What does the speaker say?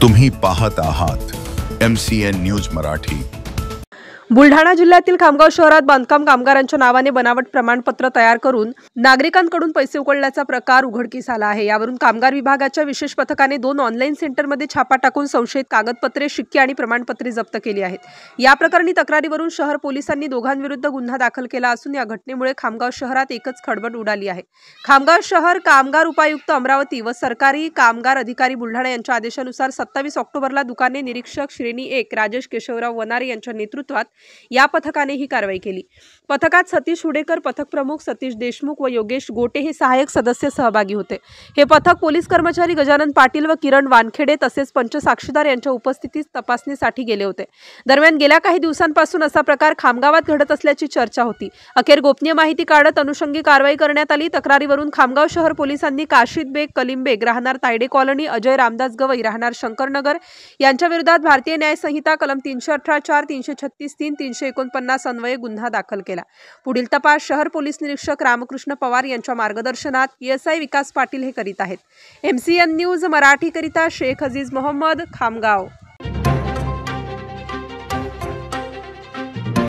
तुम्ही पाहत आहात MCN न्यूज मराठी। बुलढाणा जिल्ह्यातील खामगाव शहरात बांधकाम कामगारांच्या नावाने बनावट प्रमाणपत्र तयार करून नागरिकांकडून पैसे उकळल्याचा प्रकार उघडकीस आला आहे। यावरून कामगार विभागाच्या विशेष पथकाने 2 ऑनलाईन सेंटरमध्ये छापा टाकून संशयित कागदपत्रे, शिक्के आणि प्रमाणपत्रे जप्त केली आहेत। या प्रकरणी तक्रारीवरून शहर पोलिसांनी दोघांविरुद्ध गुन्हा दाखल केला असून या घटनेमुळे खामगाव शहरात एकच खळबळ उडाली आहे। खामगाव शहर कामगार उपायुक्त अमरावती व सरकारी कामगार अधिकारी बुलढाणा यांच्या आदेशानुसार 27 ऑक्टोबरला दुकाने निरीक्षक श्रेणी 1 राजेश केशवराव वनारे यांच्या नेतृत्वात या पथकाने ही कारवाई केली। पथकात सतीश हुडेकर पथक प्रमुख, सतीश देशमुख व योगेश गोटे हे सहाय्यक सदस्य सहभागी होते। हे पथक पोलीस कर्मचारी गजानन पाटील व किरण वानखेडे तसेच पंच साक्षीदार यांच्या उपस्थितीत तपासणीसाठी गेले होते। दरम्यान गेल्या काही दिवसांपासून असा प्रकार खामगावात घडत असल्याची चर्चा होती। अखेर गोपनीय माहिती काढत अनुषंगिक कारवाई करण्यात आली। तक्रारीवरून खामगाव शहर पोलिसांनी काशीद बेग, कलीम बेग राहणार तायडे कॉलनी, अजय रामदास गवई राहणार शंकरनगर यांच्या विरोधात भारतीय न्याय संहिता कलम 318(4), 336(3), 349 अन्वये गुन्हा दाखल केला। पुढील तपास शहर पोलीस निरीक्षक रामकृष्ण पवार यांच्या मार्गदर्शनात PSI विकास पाटील हे करीत आहेत। MCN न्यूज मराठी करिता शेख अजीज मोहम्मद, खामगाव।